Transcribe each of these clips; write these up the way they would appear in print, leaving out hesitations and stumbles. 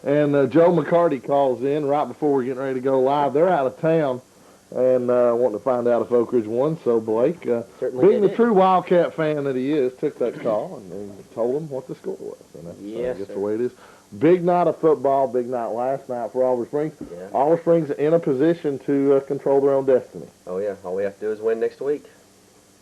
And Joe McCarty calls in right before we're getting ready to go live. They're out of town and wanting to find out if Oak Ridge won. So Blake, being the true Wildcat fan that he is, took that call and told him what the score was. And that's just the way it is. Big night of football, big night last night for Oliver Springs. Yeah. Oliver Springs in a position to control their own destiny. Oh, yeah. All we have to do is win next week.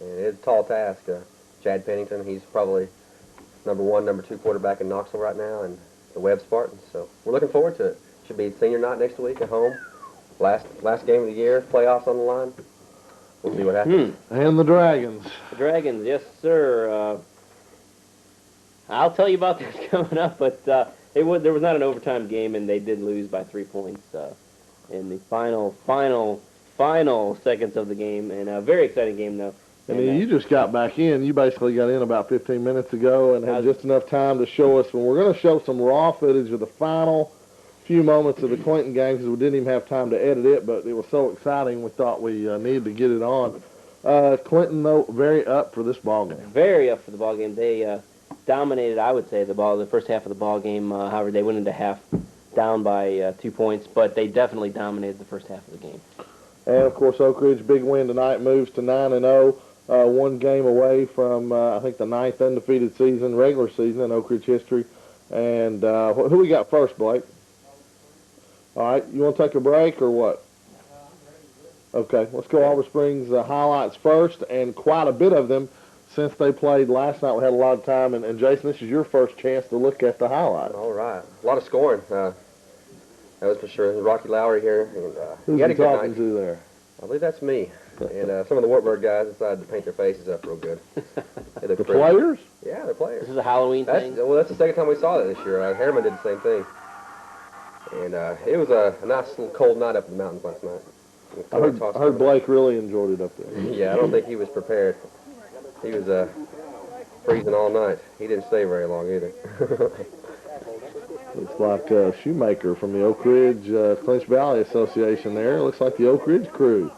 And it's a tall task. Chad Pennington, he's probably number 1, number 2 quarterback in Knoxville right now, and the Webb Spartans. So we're looking forward to it. Should be senior night next week at home. Last game of the year, playoffs on the line. We'll see what happens. And the Dragons. The Dragons, yes, sir. I'll tell you about this coming up, but there was not an overtime game, and they did lose by 3 points in the final seconds of the game. And a very exciting game, though. I mean, you just got back in. You basically got in about 15 minutes ago and had just enough time to show us. We're going to show some raw footage of the final few moments of the Clinton game because we didn't even have time to edit it, but it was so exciting we thought we needed to get it on. Clinton, though, very up for this ball game. Very up for the ball game. They dominated, I would say, the first half of the ball game. However, they went into half down by 2 points, but they definitely dominated the first half of the game. And, of course, Oak Ridge, big win tonight, moves to 9-0. 1 game away from, I think, the 9th undefeated regular season in Oak Ridge history. And who we got first, Blake? All right, you want to take a break or what? Okay, let's go Oliver Springs highlights first, and quite a bit of them since they played last night. We had a lot of time, and Jason, this is your first chance to look at the highlights. All right, a lot of scoring. That was for sure. Rocky Lowry here. And, who's he had he a good talking night. to there? I believe that's me. And some of the Wartburg guys decided to paint their faces up real good. The players? Yeah, they're players. This is a Halloween thing? Well, that's the second time we saw that this year. Harriman did the same thing. And it was a nice little cold night up in the mountains last night. I heard Blake really enjoyed it up there. Yeah, I don't think he was prepared. He was freezing all night. He didn't stay very long either. Looks like Shoemaker from the Oak Ridge Clinch Valley Association there. Looks like the Oak Ridge crew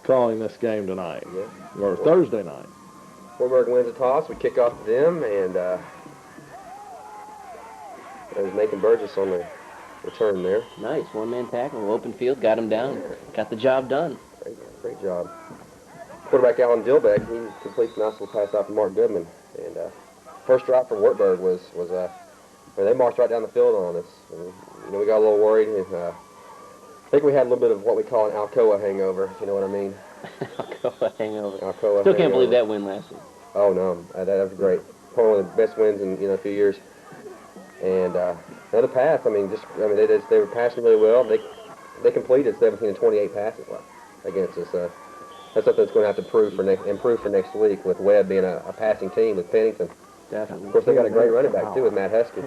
calling this game tonight, or Thursday night. Wartburg wins the toss. We kick off to them, and there's Nathan Burgess on the return there. Nice, one-man tackle, open field, got him down, got the job done. Great job. Quarterback Alan Dillbeck, he completes a nice little pass out to Mark Goodman, and first drive for Wartburg was they marched right down the field on us. And, we got a little worried. And, I think we had a little bit of what we call an Alcoa hangover, if you know what I mean. Alcoa hangover. Alcoa Still can't hangover. believe that win last week. Oh, no. That was great. Probably one of the best wins in a few years. And another pass, they were passing really well. They completed 17 of 28 passes against us. That's something that's going to have to improve for next week with Webb being a passing team with Pennington. Definitely. Of course, they got a great running back, too, with Matt Husky.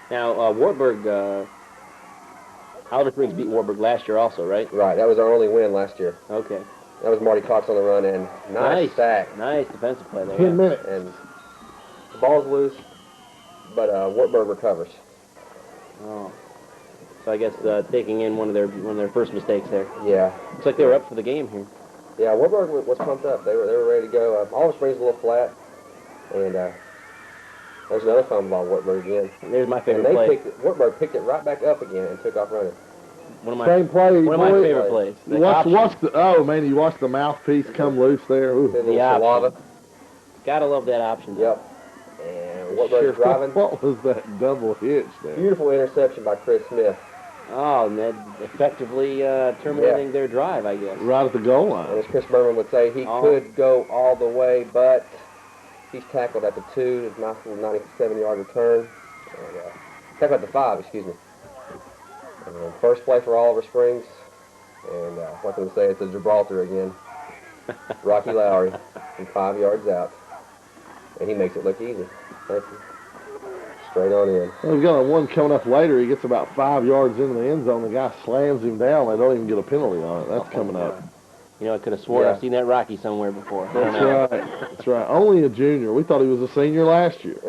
Now, Wartburg, Oliver Springs beat Wartburg last year also, right? Right. That was our only win last year. Okay. That was Marty Cox on the run, and nice sack. Nice defensive play there. 10 minutes. And the ball's loose, but Wartburg recovers. Oh. So I guess taking in one of their first mistakes there. Yeah. Looks like they were up for the game here. Yeah, Wartburg was pumped up. They were ready to go. Oliver Springs a little flat, and there's another fumble ball Wartburg again. There's my favorite play. Wartburg picked it right back up again and took off running. One of Same play. One of my favorite plays. You watch the mouthpiece come loose there. Ooh. The option. Gotta love that option. Yep. And Wartburg driving. What was that double hitch there? Beautiful interception by Chris Smith. Oh, and that effectively terminating their drive, I guess. Right at the goal line. And as Chris Berman would say, he could go all the way, but he's tackled at the 2. It's a nice little 97-yard return. And, tackled at the 5, excuse me. And, first play for Oliver Springs. And what can I say? It's a Gibraltar again. Rocky Lowry from 5 yards out. And he makes it look easy. Thank you. Straight on in. Well, we've got one coming up later. He gets about 5 yards into the end zone. The guy slams him down. They don't even get a penalty on it. That's coming up. You know, I could have swore I've seen that Rocky somewhere before. That's right. That's right. Only a junior. We thought he was a senior last year.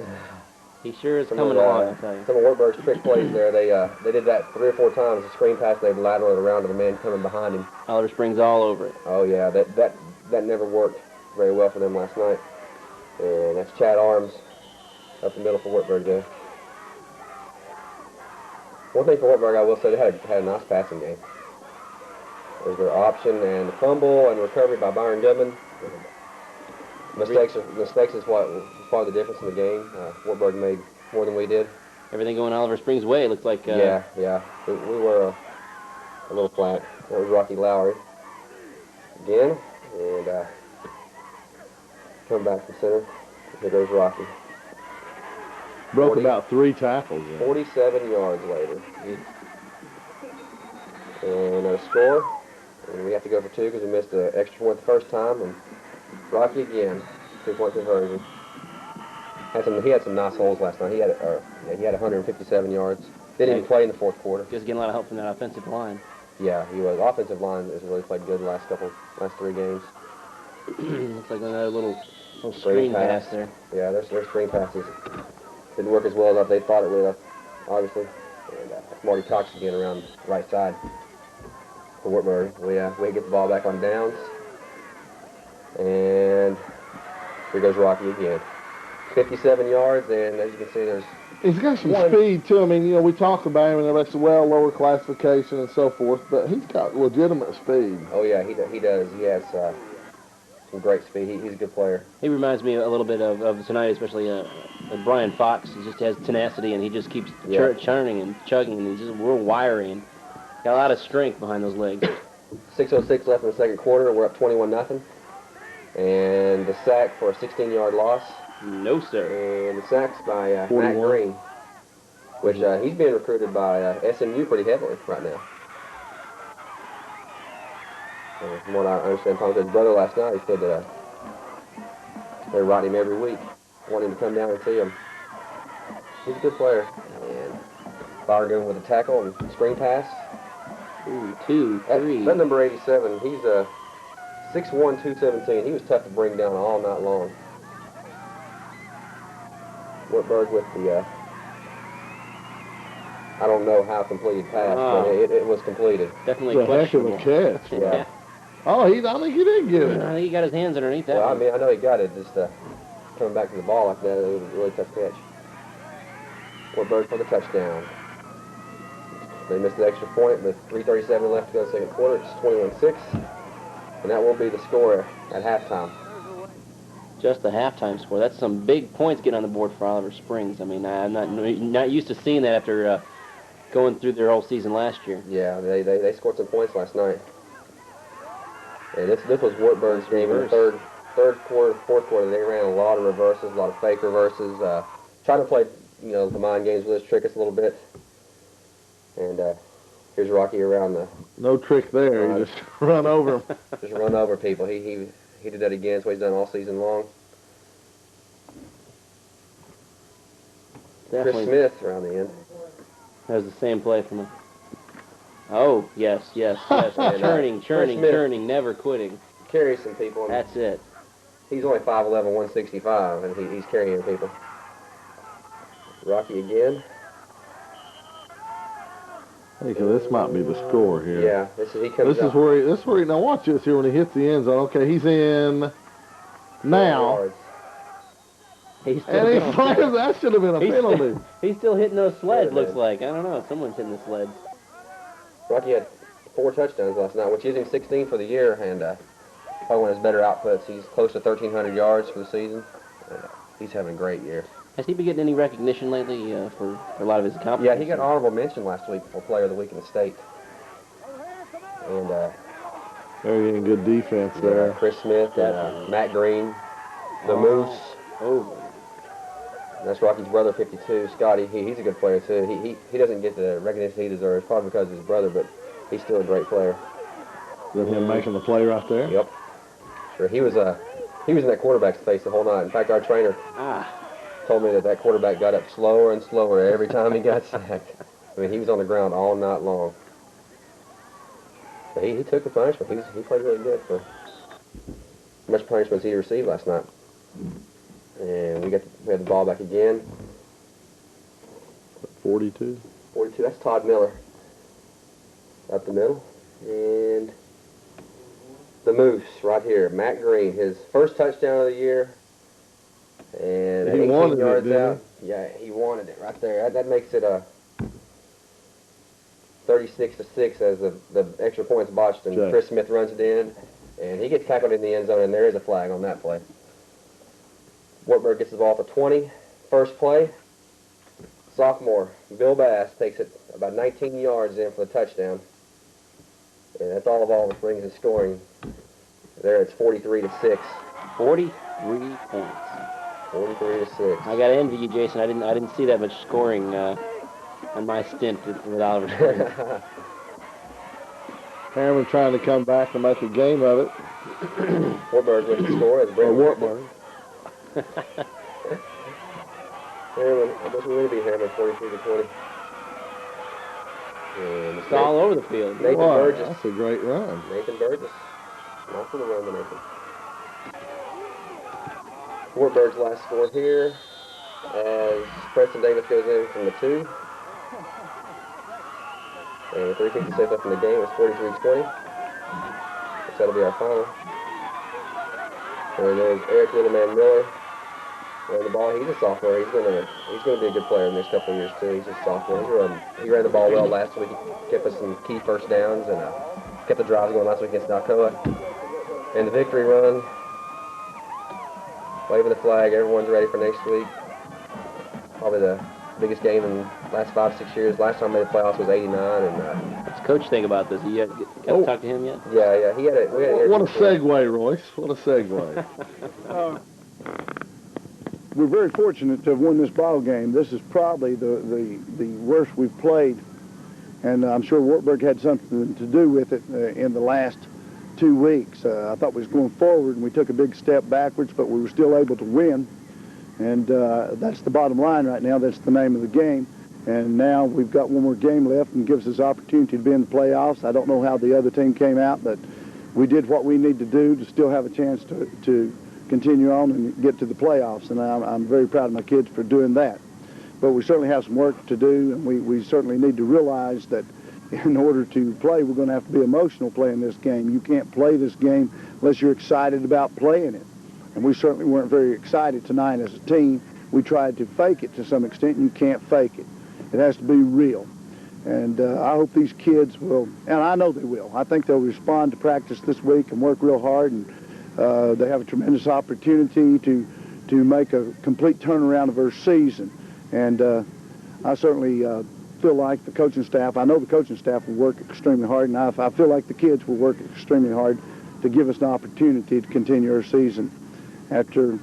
He sure is coming along, I tell you. Some of Wartburg's trick plays there. They did that 3 or 4 times. The screen pass, they'd lateral it around to the man coming behind him. Oliver Springs all over it. Oh, yeah. That never worked very well for them last night. And that's Chad Arms up the middle for Wartburg there. One thing for Wartburg, I will say, they had a nice passing game. There's their option and fumble and recovery by Byron Goodman. Mistakes is what was part of the difference in the game. Wartburg made more than we did. Everything going Oliver Springs' way. It looked like. Yeah. We were a little flat. That was Rocky Lowry again, and come back from center. Here goes Rocky. Broke about 3 tackles. 47 yards later. And a score. And we have to go for 2 because we missed an extra point the first time. And Rocky again, 2-point conversion. He had some nice holes last night. He had 157 yards. Didn't even play in the fourth quarter. Just getting a lot of help from that offensive line. Yeah, he was. Offensive line has really played good the last 3 games. Looks like another little screen pass there. Yeah, their screen passes didn't work as well as they thought it would have, obviously. And Marty Cox again around the right side for Wartburg. We get the ball back on downs. And here goes Rocky again. 57 yards, and as you can see, there's... He's got some speed, too. I mean, we talked about him, and everybody said, well, lower classification and so forth, but he's got legitimate speed. Oh, yeah, he does. He has some great speed. He's a good player. He reminds me a little bit of tonight, especially Brian Fox. He just has tenacity, and he just keeps churning and chugging, and he's just real wiry, and got a lot of strength behind those legs. 6:06 left in the second quarter. We're up 21-0. And the sack for a 16-yard loss. No, sir. And the sack's by Matt Green, which he's being recruited by SMU pretty heavily right now. From what I understand, talking to his brother last night, he said that they write him every week, want him to come down and see him. He's a good player. And Byron Goodman with a tackle and screen pass. 2, 3. That number 87, he's 6'1", 217. He was tough to bring down all night long. Wartburg with the, I don't know how completed pass, but it was completed. Definitely a heck of a catch. Yeah. Oh, I think he did get it. I think he got his hands underneath that. Well, one. I mean, I know he got it. Just coming back to the ball like that, it was a really tough catch. Wartburg for the touchdown. They missed the extra point with 3:37 left to go in the second quarter. It's 21-6, and that will be the score at halftime. Just the halftime score. That's some big points getting on the board for Oliver Springs. I mean, I'm not used to seeing that after going through their whole season last year. Yeah, they scored some points last night. And this was Wartburg's game in the third quarter, fourth quarter. They ran a lot of reverses, a lot of fake reverses. Trying to play, the mind games with us, trick us a little bit. And here's Rocky around the... No trick there. You just run over him. Just run over people. He did that again. That's what he's done all season long. Definitely. Chris Smith around the end. That was the same play from him. Oh, yes. Churning, never quitting. Carries some people. That's it. He's only 5'11", 165, and he's carrying people. Rocky again. Hey, this might be the score here. Yeah, this is where he now watch this here when he hits the end zone. Okay, he's in now. He's still And he fires. That should have been a penalty. He's still hitting those sleds, looks like. I don't know. Someone's hitting the sleds. Rocky had 4 touchdowns last night, which is him 16 for the year, and probably one of his better outputs. He's close to 1,300 yards for the season. He's having a great year. Has he been getting any recognition lately for a lot of his accomplishments? Yeah, he got honorable mention last week for Player of the Week in the state. And they're getting good defense there. Chris Smith and Matt Green, the Moose. Oh. That's Rocky's brother, 52, Scotty. He's a good player too. He doesn't get the recognition he deserves, probably because of his brother, but he's still a great player. Is that him making the play right there? Yep. Sure. He was in that quarterback's face the whole night. In fact, our trainer told me that quarterback got up slower and slower every time he got sacked. I mean, he was on the ground all night long. But he took the punishment. He played really good for how much punishment he received last night. And we had the ball back again. 42. 42. That's Todd Miller. Up the middle. And the Moose right here. Matt Green. His first touchdown of the year. And he 18 wanted yards it, didn't out. Yeah, he wanted it right there. That makes it 36-6 as the extra points botched, and Okay. Chris Smith runs it in, and he gets tackled in the end zone, and there is a flag on that play. Wartburg gets the ball for 20. First play, sophomore Bill Bass takes it about 19 yards in for the touchdown. And that's all of Oliver Springs is scoring. There it's 43-6. 43 points. 43-6. I gotta envy you, Jason. I didn't see that much scoring on my stint with Oliver Springs. Harriman trying to come back and make a game of it. Wartburg with the score as Brandon Wartburg. Harriman, I guess we would be Harriman 43-20. And It's all over the field. Nathan Wow, Burgess. that's a great run. Nathan Burgess. Not for the run, but Nathan. Wartburg's last score here as Preston Davis goes in from the 2. And with 3:56 left in the game, it's 43-20. So that'll be our final. And there's Eric Littleman Miller running the ball. He's a sophomore. He's gonna be a good player in the next couple of years too. He's just a sophomore. He ran the ball well last week. He kept us some key first downs and kept the drives going last week against Alcoa. And the victory run, waving the flag. Everyone's ready for next week. Probably the biggest game in the last 5-6 years. Last time we made the playoffs was '89. And What's Coach think about this? You got to talk to him yet? yeah, he had it. What a segue, Royce. What a segue. We're very fortunate to have won this ball game. This is probably the worst we've played, and I'm sure Wartburg had something to do with it in the last 2 weeks. I thought we was going forward, and we took a big step backwards, but we were still able to win, and that's the bottom line right now. That's the name of the game, and now we've got one more game left and gives us opportunity to be in the playoffs. I don't know how the other team came out, but we did what we need to do to still have a chance to continue on and get to the playoffs, and I'm very proud of my kids for doing that. But we certainly have some work to do, and we certainly need to realize that in order to play, we're going to have to be emotional playing this game. You can't play this game unless you're excited about playing it. And we certainly weren't very excited tonight as a team. We tried to fake it to some extent, and you can't fake it. It has to be real. And I hope these kids will, and I know they will. I think they'll respond to practice this week and work real hard, and they have a tremendous opportunity to make a complete turnaround of their season. And I certainly feel like the coaching staff, I know the coaching staff will work extremely hard, and I feel like the kids will work extremely hard to give us an opportunity to continue our season after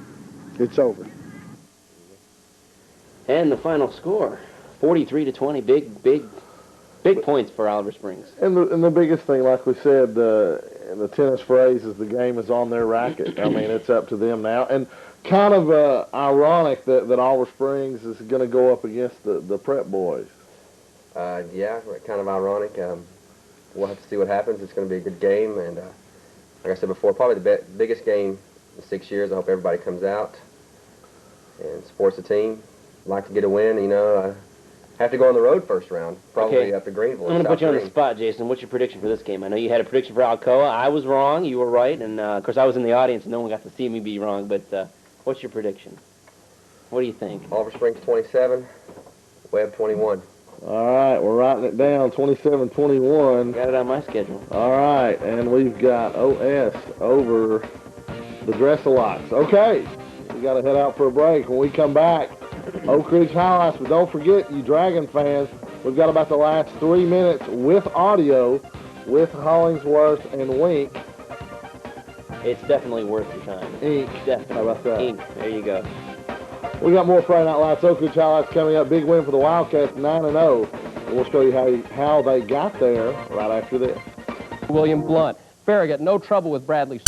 it's over. And the final score, 43-20. Big points for Oliver Springs. And the biggest thing, like we said, the tennis phrase is the game is on their racket. I mean, it's up to them now. And kind of ironic that Oliver Springs is going to go up against the Prep boys. Yeah, kind of ironic. We'll have to see what happens. It's going to be a good game, and like I said before, probably the biggest game in 6 years. I hope everybody comes out and supports the team. Like to get a win, you know. Have to go on the road first round, probably up to Greenville. I'm going to put you on the spot, Jason. What's your prediction for this game? I know you had a prediction for Alcoa. I was wrong. You were right. And, of course, I was in the audience, and no one got to see me be wrong. But what's your prediction? What do you think? Oliver Springs 27, Webb 21. All right, we're writing it down, 27-21. Got it on my schedule. All right, and we've got OS over the Dress-A-Lots. Okay, we got to head out for a break. When we come back, Oak Ridge highlights, but don't forget, you Dragon fans, we've got about the last 3 minutes with audio with Hollingsworth and Wink. It's definitely worth your time. Inc. Definitely. How about that? Inc. There you go. We got more Friday Night Lights Oak Ridge highlights coming up. Big win for the Wildcats, 9-0. And we'll show you how they got there right after this. William Blunt. Farragut, no trouble with Bradley.